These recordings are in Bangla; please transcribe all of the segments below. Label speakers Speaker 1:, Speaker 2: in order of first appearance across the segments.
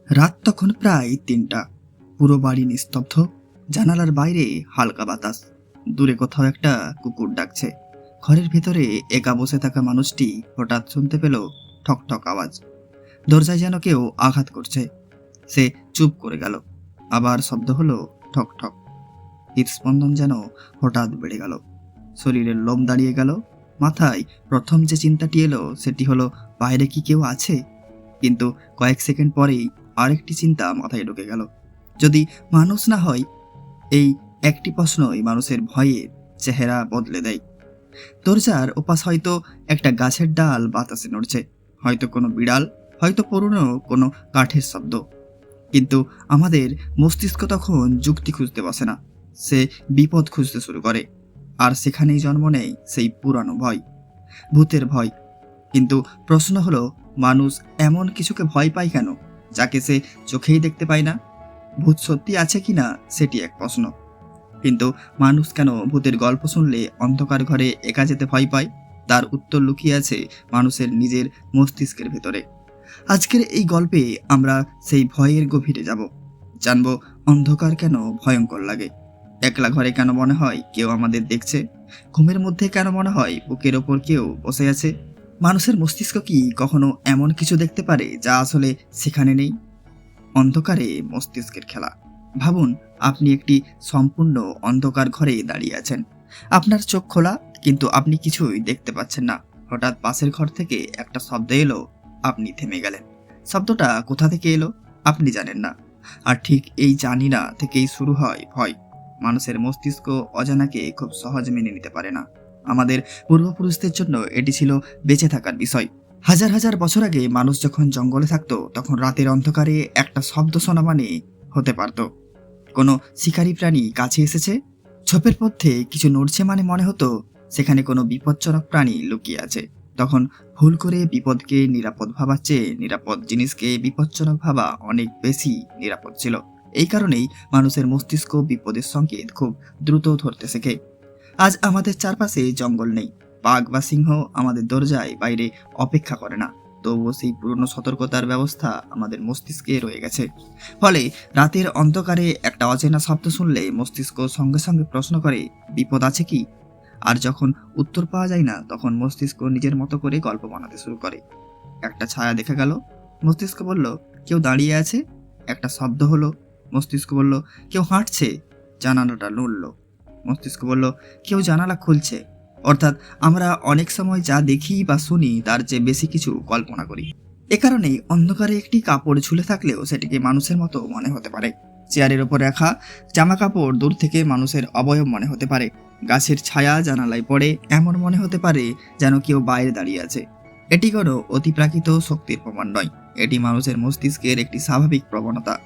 Speaker 1: রাত তখন প্রায় ৩টা। পুরো বাড়ি নিস্তব্ধ। জানালার বাইরে হালকা বাতাস। দূরে কোথাও একটা কুকুর ডাকছে। ঘরের ভেতরে একা বসে থাকা মানুষটি হঠাৎ শুনতে পেল ঠক ঠক আওয়াজ। দরজায় যেন কেউ আঘাত করছে। সে চুপ করে গেল। আবার শব্দ হলো ঠক ঠক। হৃদস্পন্দন যেন হঠাৎ বেড়ে গেল। শরীরের লোম দাঁড়িয়ে গেল। মাথায় প্রথম যে চিন্তাটি এলো সেটি হলো, বাইরে কি কেউ আছে? কিন্তু কয়েক সেকেন্ড পরেই আরেকটি চিন্তা মাথায় ঢুকে গেল, যদি মানুষ না হয়। এই একটি প্রশ্নই মানুষের ভয়ে চেহারা বদলে দেয়। দরজার ওপাশ হয়তো একটা গাছের ডাল বাতাসে নড়ছে, হয়তো কোনো বিড়াল, হয়তো পুরনো কোনো কাঠের শব্দ। কিন্তু আমাদের মস্তিষ্ক তখন যুক্তি খুঁজতে বসে না, সে বিপদ খুঁজতে শুরু করে। আর সেখানেই জন্ম নেয় সেই পুরানো ভয়, ভূতের ভয়। কিন্তু প্রশ্ন হলো, মানুষ এমন কিছুকে ভয় পায় কেন, যাকে সে চোখেই দেখতে পায় না? ভূত সত্যি আছে কিনা সেটি এক প্রশ্ন। কিন্তু মানুষ কেন ভূতের গল্প শুনলে অন্ধকার ঘরে একা যেতে ভয় পায়? তার উত্তর লুকিয়ে আছে মানুষের নিজের মস্তিষ্কের ভেতরে। আজকের এই গল্পে আমরা সেই ভয়ের গভীরে যাব। জানব অন্ধকার কেন ভয়ঙ্কর লাগে, একলা ঘরে কেন মনে হয় কেউ আমাদের দেখছে, ঘুমের মধ্যে কেন মনে হয় বুকের ওপর কেউ বসে আছে। মানুষের মস্তিষ্ক কি কখনো এমন কিছু দেখতে পারে যা আসলে সেখানে নেই? অন্ধকারে মস্তিষ্কের খেলা। ভাবুন, আপনি একটি সম্পূর্ণ অন্ধকার ঘরে দাঁড়িয়ে আছেন। আপনার চোখ খোলা, কিন্তু আপনি কিছুই দেখতে পাচ্ছেন না। হঠাৎ পাশের ঘর থেকে একটা শব্দ এলো। আপনি থেমে গেলেন। শব্দটা কোথা থেকে এলো আপনি জানেন না। আর ঠিক এই জানি না থেকেই শুরু হয় ভয়। মানুষের মস্তিষ্ক অজানাকে খুব সহজে মেনে নিতে পারে না। আমাদের পূর্বপুরুষদের জন্য এটি ছিল বেঁচে থাকার বিষয়। হাজার হাজার বছর আগে মানুষ যখন জঙ্গলে থাকতো, তখন রাতের অন্ধকারে একটা শব্দ শোনা মানে হতে পারত কোনো শিকারী প্রাণী কাছে এসেছে। ঝোপের মধ্যে কিছু নড়ছে মানে মনে হতো সেখানে কোনো বিপজ্জনক প্রাণী লুকিয়ে আছে। তখন ভুল করে বিপদকে নিরাপদ ভাবার চেয়ে নিরাপদ জিনিসকে বিপজ্জনক ভাবা অনেক বেশি নিরাপদ ছিল। এই কারণেই মানুষের মস্তিষ্ক বিপদের সংকেত খুব দ্রুত ধরতে শেখে। আজ আমাদের চারপাশে জঙ্গল নেই, বাঘ বা সিংহ আমাদের দরজায় বাইরে অপেক্ষা করে না, তবুও সেই পুরনো সতর্কতার ব্যবস্থা আমাদের মস্তিষ্কে রয়ে গেছে। ফলে রাতের অন্ধকারে একটা অচেনা শব্দ শুনলে মস্তিষ্ক সঙ্গে সঙ্গে প্রশ্ন করে, বিপদ আছে কি? আর যখন উত্তর পাওয়া যায় না, তখন মস্তিষ্ক নিজের মতো করে গল্প বানাতে শুরু করে। একটা ছায়া দেখা গেল, মস্তিষ্ক বলল কেউ দাঁড়িয়ে আছে। একটা শব্দ হলো, মস্তিষ্ক বলল কেউ হাঁটছে। জানালাটা নড়ল, মস্তিষ্ক বলল কেউ জানালা খুলছে। অর্থাৎ আমরা অনেক সময় যা দেখি বা শুনি তার চেয়ে বেশি কিছু কল্পনা করি। এ কারণেই অন্ধকারে একটি কাপড় ঝুলে থাকলেও সেটিকে মানুষের মতো মনে হতে পারে। চেয়ারের ওপর রাখা জামা কাপড় দূর থেকে মানুষের অবয়ব মনে হতে পারে। গাছের ছায়া জানালায় পড়ে এমন মনে হতে পারে যেন কেউ বাইরে দাঁড়িয়ে আছে। এটি কোনো অতিপ্রাকৃত শক্তির প্রমাণ নয়, এটি মানুষের মস্তিষ্কের একটি স্বাভাবিক প্রবণতা।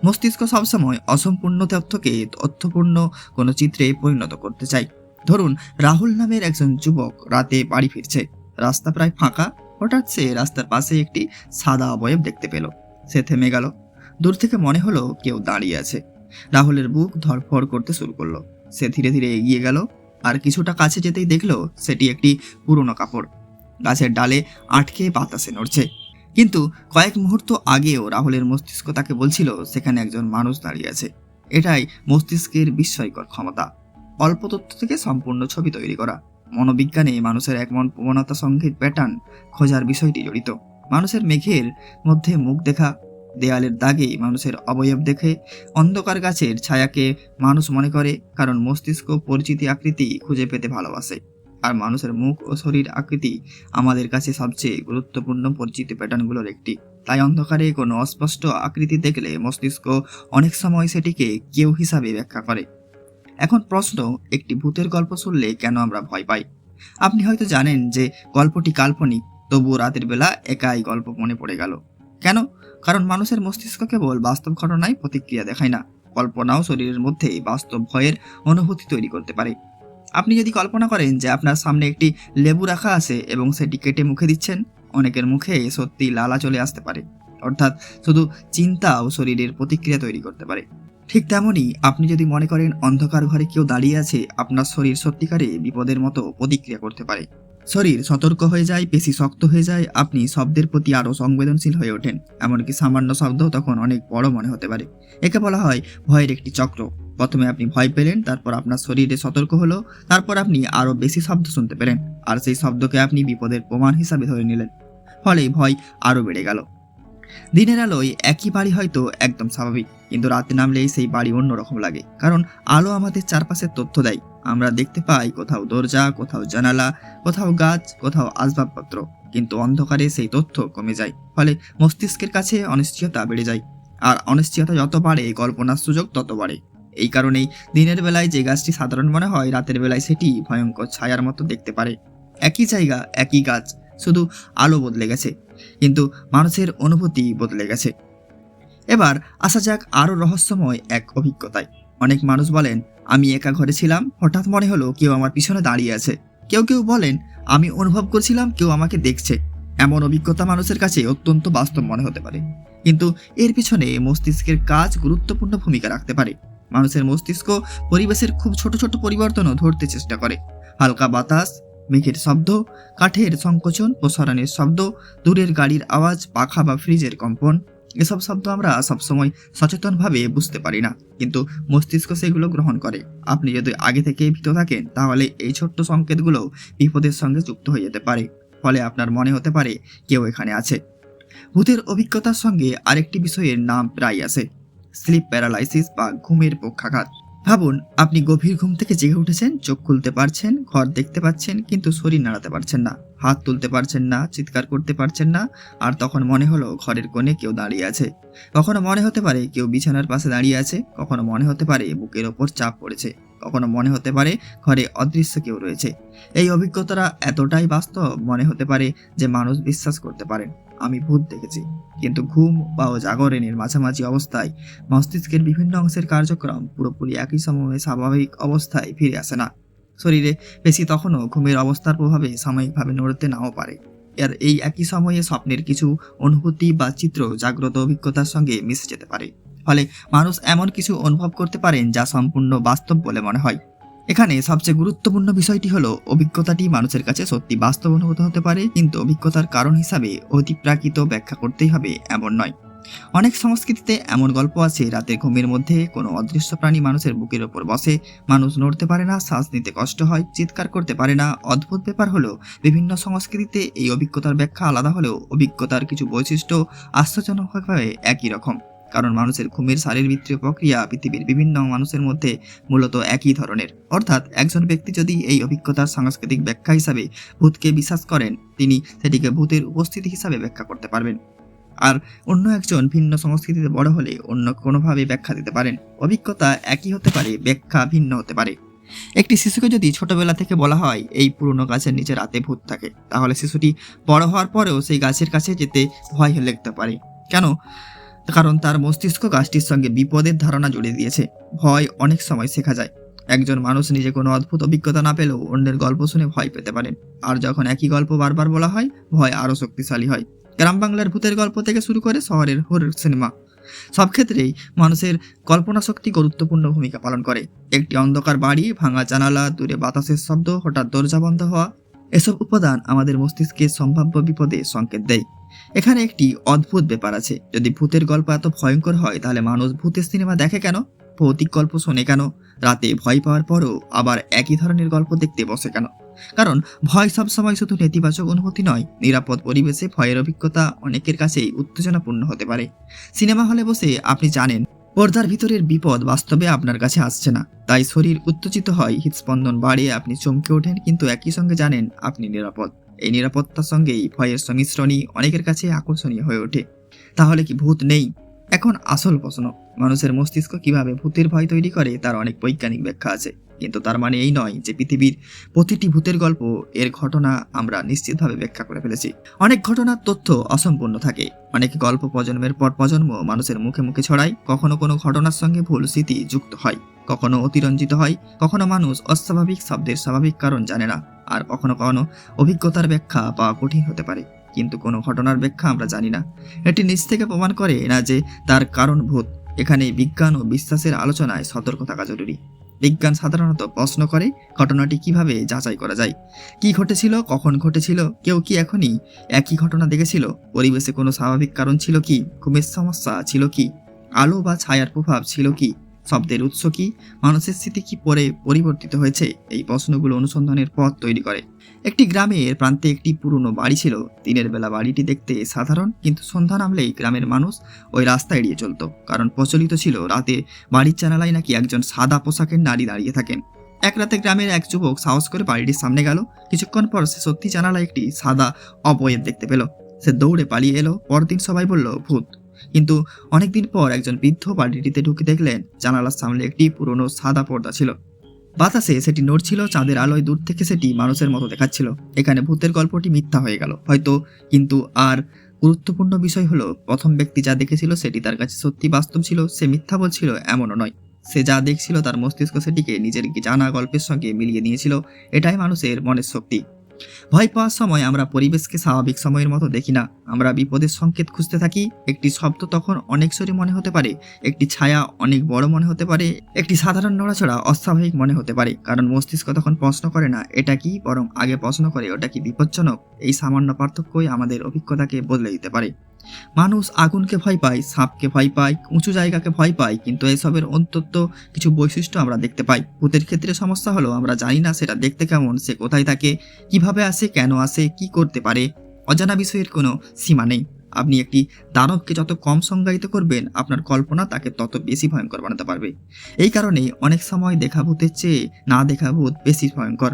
Speaker 1: মস্তিষ্ক সবসময় অসম্পূর্ণ তথ্যকে অর্থপূর্ণ কোনো চিত্রে পরিণত করতে চায়। ধরুন, রাহুল নামের একজন যুবক রাতে বাড়ি ফিরছে। রাস্তা প্রায় ফাঁকা। হঠাৎ সে রাস্তার পাশে একটি সাদা অবয়ব দেখতে পেল। সে থেমে গেল। দূর থেকে মনে হলো কেউ দাঁড়িয়ে আছে। রাহুলের বুক ধড়ফড় করতে শুরু করলো। সে ধীরে ধীরে এগিয়ে গেল, আর কিছুটা কাছে যেতেই দেখলো সেটি একটি পুরনো কাপড়, গাছের ডালে আটকে বাতাসে নড়ছে। কিন্তু কয়েক মুহূর্ত আগেও রাহুলের মস্তিষ্ক তাকে বলছিল সেখানে একজন মানুষ দাঁড়িয়ে আছে। এটাই মস্তিষ্কের বিস্ময়কর ক্ষমতা, অল্প তথ্য থেকে সম্পূর্ণ ছবি তৈরি করা। মনোবিজ্ঞানে মানুষের এমন প্রবণতা সংকেত প্যাটার্ন খোঁজার বিষয়টি জড়িত। মানুষের মেঘের মধ্যে মুখ দেখা, দেয়ালের দাগে মানুষের অবয়ব দেখে, অন্ধকার গাছের ছায়াকে মানুষ মনে করে, কারণ মস্তিষ্ক পরিচিতি আকৃতি খুঁজে পেতে ভালোবাসে। আর মানুষের মুখ ও শরীর আকৃতি আমাদের কাছে সবচেয়ে গুরুত্বপূর্ণ পরিচিতি প্যাটার্নগুলোর একটি। তাই অন্ধকারে কোনো অস্পষ্ট আকৃতি দেখলে মস্তিষ্ক অনেক সময় সেটিকে কেউ হিসাবে ব্যাখ্যা করে। এখন প্রশ্ন, একটি ভূতের গল্প শুনলে কেন আমরা ভয় পাই? আপনি হয়তো জানেন যে গল্পটি কাল্পনিক, তবুও রাতের বেলা একাই গল্প মনে পড়ে গেল। কেন? কারণ মানুষের মস্তিষ্ক কেবল বাস্তব ঘটনায় প্রতিক্রিয়া দেখায় না, কল্পনাও শরীরের মধ্যে বাস্তব ভয়ের অনুভূতি তৈরি করতে পারে। আপনি যদি কল্পনা করেন যে আপনার সামনে একটি লেবু রাখা আছে এবং সেটি কেটে মুখে দিচ্ছেন, অনেকের মুখে সত্যি লালা চলে আসতে পারে। অর্থাৎ শুধু চিন্তাও শরীরের প্রতিক্রিয়া তৈরি করতে পারে। ঠিক তেমনই আপনি যদি মনে করেন অন্ধকার ঘরে কেউ দাঁড়িয়ে আছে, আপনার শরীর সত্যিকারে বিপদের মতো প্রতিক্রিয়া করতে পারে। শরীর সতর্ক হয়ে যায়, পেশি শক্ত হয়ে যায়, আপনি শব্দের প্রতি আরও সংবেদনশীল হয়ে ওঠেন। এমনকি সামান্য শব্দ তখন অনেক বড় মনে হতে পারে। একে বলা হয় ভয়ের একটি চক্র। প্রথমে আপনি ভয় পেলেন, তারপর আপনার শরীরে সতর্ক হলো, তারপর আপনি আরও বেশি শব্দ শুনতে পেলেন, আর সেই শব্দকে আপনি বিপদের প্রমাণ হিসাবে ধরে নিলেন। ফলে ভয় আরও বেড়ে গেল। দিনের আলোয় একই বাড়ি হয়তো একদম স্বাভাবিক, কিন্তু রাতে নামলেই সেই বাড়ি অন্যরকম লাগে। কারণ আলো আমাদের চারপাশের তথ্য দেয়। আমরা দেখতে পাই কোথাও দরজা, কোথাও জানালা, কোথাও গাছ, কোথাও আসবাবপত্র, কিন্তু অন্ধকারে সেই তথ্য কমে যায়। ফলে মস্তিষ্কের কাছে অনিশ্চয়তা বেড়ে যায়, আর অনিশ্চয়তা যত বাড়ে কল্পনার সুযোগ তত বাড়ে। এই কারণেই দিনের বেলায় যে গাছটি সাধারণ মনে হয়, রাতের বেলায় সেটি ভয়ঙ্কর ছায়ার মতো দেখতে পারে। একই জায়গা, একই গাছ, শুধু আলো বদলে গেছে, কিন্তু মানুষের অনুভূতি বদলে গেছে। এবার আসা যাক আরও রহস্যময় এক অভিজ্ঞতায়। অনেক মানুষ বলেন, আমি একা ঘরে ছিলাম, হঠাৎ মনে হলো কেউ আমার পিছনে দাঁড়িয়ে আছে। কেউ কেউ বলেন, আমি অনুভব করছিলাম কেউ আমাকে দেখছে। এমন অভিজ্ঞতা মানুষের কাছে অত্যন্ত বাস্তব মনে হতে পারে, কিন্তু এর পিছনে মস্তিষ্কের কাজ গুরুত্বপূর্ণ ভূমিকা রাখতে পারে। মানুষের মস্তিষ্ক পরিবেশের খুব ছোট ছোট পরিবর্তনও ধরতে চেষ্টা করে। হালকা বাতাস, মেঘের শব্দ, কাঠের সংকোচন প্রসারণের শব্দ, দূরের গাড়ির আওয়াজ, পাখা বা ফ্রিজের কম্পন, এসব শব্দ আমরা সবসময় সচেতনভাবে বুঝতে পারি না, কিন্তু মস্তিষ্ক সেগুলো গ্রহণ করে। আপনি যদি আগে থেকে ভীত থাকেন, তাহলে এই ছোট্ট সংকেতগুলো বিপদের সঙ্গে যুক্ত হয়ে যেতে পারে। ফলে আপনার মনে হতে পারে কেউ এখানে আছে। ভূতের অভিজ্ঞতার সঙ্গে আরেকটি বিষয়ের নাম প্রায় আসে, স্লিপ প্যারালাইসিস বা ঘুমের পক্ষাঘাত। ভাবুন, আপনি গভীর ঘুম থেকে জেগে উঠেছেন, চোখ খুলতে পারছেন, ঘর দেখতে পাচ্ছেন, কিন্তু শরীর নাড়াতে পারছেন না, হাত তুলতে পারছেন না, চিৎকার করতে পারছেন না। আর তখন মনে হলো ঘরের কোণে কেউ দাঁড়িয়ে আছে। কখনো মনে হতে পারে কেউ বিছানার পাশে দাঁড়িয়ে আছে, কখনো মনে হতে পারে বুকের ওপর চাপ পড়েছে, কখনো মনে হতে পারে ঘরে অদৃশ্য কেউ রয়েছে। এই অভিজ্ঞতাটা এতটাই বাস্তব মনে হতে পারে যে মানুষ বিশ্বাস করতে পারেন আমি ভূত দেখেছি। কিন্তু ঘুম বা জাগরণের মাঝামাঝি অবস্থায় মস্তিষ্কের বিভিন্ন অংশের কার্যক্রম পুরোপুরি একই সময়ে স্বাভাবিক অবস্থায় ফিরে আসে না। শরীরে পেশি তখনও ঘুমের অবস্থার প্রভাবে সাময়িকভাবে নড়তে নাও পারে। আর এই একই সময়ে স্বপ্নের কিছু অনুভূতি বা চিত্র জাগ্রত অভিজ্ঞতার সঙ্গে মিশে যেতে পারে। ফলে মানুষ এমন কিছু অনুভব করতে পারেন যা সম্পূর্ণ বাস্তব বলে মনে হয়। এখানে সবচেয়ে গুরুত্বপূর্ণ বিষয়টি হলো, অভিজ্ঞতাটি মানুষের কাছে সত্যি বাস্তব অনুভূত হতে পারে, কিন্তু অভিজ্ঞতার কারণ হিসাবে অতিপ্রাকৃত ব্যাখ্যা করতেই হবে এমন নয়। অনেক সংস্কৃতিতে এমন গল্প আছে, রাতের ঘুমের মধ্যে কোনো অদৃশ্য প্রাণী মানুষের বুকের ওপর বসে, মানুষ নড়তে পারে না, শ্বাস নিতে কষ্ট হয়, চিৎকার করতে পারে না। অদ্ভুত ব্যাপার হলো, বিভিন্ন সংস্কৃতিতে এই অভিজ্ঞতার ব্যাখ্যা আলাদা হলেও অভিজ্ঞতার কিছু বৈশিষ্ট্য আশ্চর্যজনকভাবে একই রকম। কারণ মানুষের ঘুমের শারীরবৃত্তীয় প্রক্রিয়া পৃথিবীর বিভিন্ন মানুষের মধ্যে মূলত একই ধরনের। অর্থাৎ একজন ব্যক্তি যদি এই অভিজ্ঞতার সাংস্কৃতিক ব্যাখ্যা হিসাবে ভূতকে বিশ্বাস করেন, তিনি সেটিকে ভূতের উপস্থিতি হিসাবে ব্যাখ্যা করতে পারবেন। আর অন্য একজন ভিন্ন সংস্কৃতিতে বড় হলে অন্য কোনোভাবে ব্যাখ্যা দিতে পারেন। অভিজ্ঞতা একই হতে পারে, ব্যাখ্যা ভিন্ন হতে পারে। একটি শিশুকে যদি ছোটবেলা থেকে বলা হয় এই পুরনো গাছের নিচে রাতে ভূত থাকে, তাহলে শিশুটি বড় হওয়ার পরেও সেই গাছের কাছে যেতে ভয় লাগতে পারে। কেন? কারণ তার মস্তিষ্ক গাছটির সঙ্গে বিপদের ধারণা জুড়ে দিয়েছে। ভয় অনেক সময় শেখা যায়। একজন মানুষ নিজে কোনো অদ্ভুত অভিজ্ঞতা না পেলেও অন্যের গল্প শুনে ভয় পেতে পারেন। আর যখন একই গল্প বারবার বলা হয়, ভয় আরও শক্তিশালী হয়। গ্রাম বাংলার ভূতের গল্প থেকে শুরু করে শহরের হরর সিনেমা, সব ক্ষেত্রেই মানুষের কল্পনা শক্তি গুরুত্বপূর্ণ ভূমিকা পালন করে। একটি অন্ধকার বাড়ি, ভাঙা জানালা, দূরে বাতাসের শব্দ, হঠাৎ দরজা বন্ধ হওয়া, এসব উপাদান আমাদের মস্তিষ্কে সম্ভাব্য বিপদে সংকেত দেয়। এখানে একটি অদ্ভুত ব্যাপার আছে, যদি ভূতের গল্প এত ভয়ঙ্কর হয়, তাহলে মানুষ ভূতের সিনেমা দেখে কেন? ভৌতিক গল্প শোনে কেন? রাতে ভয় পাওয়ার পরও আবার একই ধরনের গল্প দেখতে বসে কেন? কারণ ভয় সবসময় শুধু নেতিবাচক অনুভূতি নয়। নিরাপদ পরিবেশে ভয়ের অভিজ্ঞতা অনেকের কাছেই উত্তেজনাপূর্ণ হতে পারে। সিনেমা হলে বসে আপনি জানেন পর্দার ভিতরের বিপদ বাস্তবে আপনার কাছে আসছে না, তাই শরীর উত্তেজিত হয়, হৃদস্পন্দন বাড়ে, আপনি চমকে ওঠেন, কিন্তু একই সঙ্গে জানেন আপনি নিরাপদ। এই নিরাপত্তার সঙ্গেই ভয়ের সংমিশ্রণই অনেকের কাছে আকর্ষণীয় হয়ে ওঠে। তাহলে কি ভূত নেই? এখন আসল প্রশ্ন, মানুষের মস্তিষ্ক কিভাবে ভূতের ভয় তৈরি করে তার অনেক বৈজ্ঞানিক ব্যাখ্যা আছে, কিন্তু তার মানে এই নয় যে পৃথিবীর প্রতিটি ভূতের গল্প এর ঘটনা আমরা নিশ্চিতভাবে ব্যাখ্যা করে ফেলেছি। অনেক ঘটনার তথ্য অসম্পূর্ণ থাকে। অনেক গল্প প্রজন্মের পর প্রজন্ম মানুষের মুখে মুখে ছড়ায়। কখনো কোনো ঘটনার সঙ্গে ভুল স্মৃতি যুক্ত হয়, কখনো অতিরঞ্জিত হয়, কখনো মানুষ অস্বাভাবিক শব্দের স্বাভাবিক কারণ জানে না, আর কখনো কখনো অভিজ্ঞতার ব্যাখ্যা পাওয়া কঠিন হতে পারে। কিন্তু কোনো ঘটনার ব্যাখ্যা আমরা জানি না, এটি নিজ থেকে প্রমাণ করে না যে তার কারণ ভূত। এখানে বিজ্ঞান ও বিশ্বাসের আলোচনায় সতর্ক থাকা জরুরি। বিজ্ঞান সাধারণত প্রশ্ন করে ঘটনাটি কিভাবে যাচাই করা যায়, কি ঘটেছিল, কখন ঘটেছিল, কেউ কি এখনই একই ঘটনা দেখেছিল, পরিবেশে কোনো স্বাভাবিক কারণ ছিল কি, ঘুমের সমস্যা ছিল কি, আলো বা ছায়ার প্রভাব ছিল কি, শব্দের উৎস কি, মানুষের স্মৃতি কি পরে পরিবর্তিত হয়েছে। এই প্রশ্নগুলো অনুসন্ধানের পথ তৈরি করে। একটি গ্রামের প্রান্তে একটি পুরনো বাড়ি ছিল। দিনের বেলা বাড়িটি দেখতে সাধারণ, কিন্তু সন্ধ্যা নামলেই গ্রামের মানুষ ওই রাস্তা এড়িয়ে চলত, কারণ প্রচলিত ছিল রাতে বাড়ির জানালায় নাকি একজন সাদা পোশাকের নারী দাঁড়িয়ে থাকেন। এক রাতে গ্রামের এক যুবক সাহস করে বাড়িটির সামনে গেল। কিছুক্ষণ পর সে সত্যি জানালায় একটি সাদা অবয়ব দেখতে পেল। সে দৌড়ে পালিয়ে এলো। পরদিন সবাই বলল ভূত। কিন্তু অনেকদিন পর একজন বৃদ্ধ বাড়িটিতে ঢুকে দেখলেন জানালার সামনে একটি পুরনো সাদা পর্দা ছিল। বাতাসে সেটি নড়ছিল, চাঁদের আলোয় দূর থেকে সেটি মানুষের মতো দেখাচ্ছিল। এখানে ভূতের গল্পটি মিথ্যা হয়ে গেল হয়তো, কিন্তু আর গুরুত্বপূর্ণ বিষয় হলো প্রথম ব্যক্তি যা দেখেছিল সেটি তার কাছে সত্যি বাস্তব ছিল। সে মিথ্যা বলছিল এমনও নয়। সে যা দেখছিল তার মস্তিষ্ক সেটিকে নিজের জানা গল্পের সঙ্গে মিলিয়ে নিয়েছিল। এটাই মানুষের মনের শক্তি। ভয় পাওয়ার সময় আমরা পরিবেশকে স্বাভাবিক সময়ের মতো দেখি না, আমরা বিপদের সংকেত খুঁজতে থাকি। একটি শব্দ তখন অনেক সরি মনে হতে পারে, একটি ছায়া অনেক বড় মনে হতে পারে, একটি সাধারণ নড়াচড়া অস্বাভাবিক মনে হতে পারে, কারণ মস্তিষ্ক তখন প্রশ্ন করে না এটা কি, বরং আগে প্রশ্ন করে ওটা কি বিপজ্জনক। এই সামান্য পার্থক্যই আমাদের অভিজ্ঞতাকে বদলে দিতে পারে। মানুষ আগুনকে ভয় পায়, সাপকে ভয় পায়, উঁচু জায়গাকে ভয় পায়, কিন্তু এসবের অন্তত কিছু বৈশিষ্ট্য আমরা দেখতে পাই। ভূতের ক্ষেত্রে সমস্যা হলো আমরা জানি না সেটা দেখতে কেমন, সে কোথায় থাকে, কিভাবে আসে, কেন আসে, কি করতে পারে। অজানা বিষয়ের কোনো সীমা নেই। আপনি একটি দানবকে যত কম সংজ্ঞায়িত করবেন, আপনার কল্পনা তাকে তত বেশি ভয়ঙ্কর বানাতে পারবে। এই কারণে অনেক সময় দেখা ভূতের চেয়ে না দেখা ভূত বেশি ভয়ঙ্কর।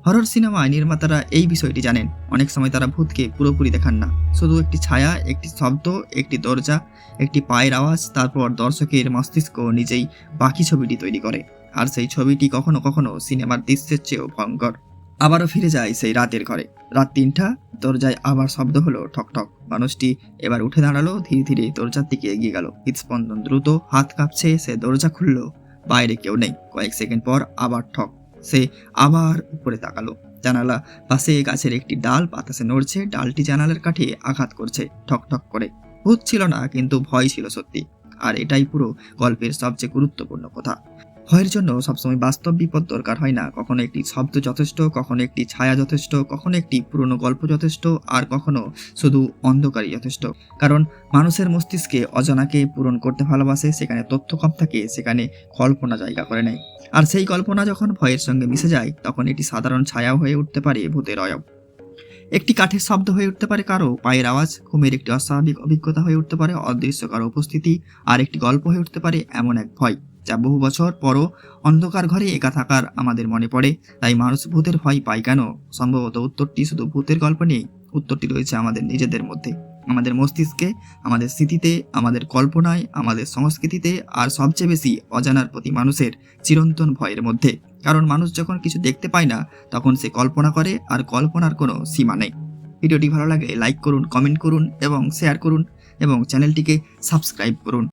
Speaker 1: হরর সিনেমায় নির্মাতারা এই বিষয়টি জানেন। অনেক সময় তারা ভূতকে পুরোপুরি দেখান না, শুধু একটি ছায়া, একটি শব্দ, একটি দরজা, একটি পায়ের আওয়াজ, তারপর দর্শকের মস্তিষ্ক নিজেই বাকি ছবিটি তৈরি করে। আর সেই ছবিটি কখনো কখনো সিনেমার দৃশ্যের চেয়েও ভয়ঙ্কর। আবারও ফিরে যায় সেই রাতের ঘরে। রাত ৩টা, দরজায় আবার শব্দ হলো ঠক ঠক। মানুষটি এবার উঠে দাঁড়ালো, ধীরে ধীরে দরজার দিকে এগিয়ে গেল। হৃদস্পন্দন দ্রুত, হাত কাঁপছে। সে দরজা খুললো, বাইরে কেউ নেই। কয়েক সেকেন্ড পর আবার ঠক। সে আবার উপরে তাকালো। জানালা পাশে গাছের একটি ডাল বাতাসে নড়ছে, ডালটি জানালার কাঠে আঘাত করছে ঠক ঠক করে। ভূত ছিল না, কিন্তু ভয় ছিল সত্যি। আর এটাই পুরো গল্পের সবচেয়ে গুরুত্বপূর্ণ কথা। ভয়ের জন্য সবসময় বাস্তব বিপদ দরকার হয় না। কখনো একটি শব্দ যথেষ্ট, কখনো একটি ছায়া যথেষ্ট, কখনো একটি পুরনো গল্প যথেষ্ট, আর কখনো শুধু অন্ধকারই যথেষ্ট। কারণ মানুষের মস্তিষ্কে অজানাকে পূরণ করতে ভালোবাসে। সেখানে তথ্য কম থাকে, সেখানে কল্পনা জায়গা করে নেয়। আর সেই কল্পনা যখন ভয়ের সঙ্গে মিশে যায়, তখন এটি সাধারণ ছায়াও হয়ে উঠতে পারে ভূতের অয়ব। একটি কাঠের শব্দ হয়ে উঠতে পারে কারো পায়ের আওয়াজ, ঘুমের একটি অস্বাভাবিক অভিজ্ঞতা হয়ে উঠতে পারে অদৃশ্য কারো উপস্থিতি, আর একটি গল্প হয়ে উঠতে পারে এমন এক ভয় যা বহু বছর পরও অন্ধকার ঘরে একা থাকার আমাদের মনে পড়ে। তাই মানুষ ভূতের ভয় পায় কেন? সম্ভবত উত্তরটি শুধু ভূতের গল্প নেই, উত্তরটি রয়েছে আমাদের নিজেদের মধ্যে, আমাদের মস্তিষ্কে, আমাদের স্মৃতিতে, আমাদের কল্পনায়, আমাদের সংস্কৃতিতে, আর সবচেয়ে বেশি অজানার প্রতি মানুষের চিরন্তন ভয়ের মধ্যে। কারণ মানুষ যখন কিছু দেখতে পায় না, তখন সে কল্পনা করে, আর কল্পনার কোনো সীমা নেই। ভিডিওটি ভালো লাগে লাইক করুন, কমেন্ট করুন এবং শেয়ার করুন, এবং চ্যানেলটিকে সাবস্ক্রাইব করুন।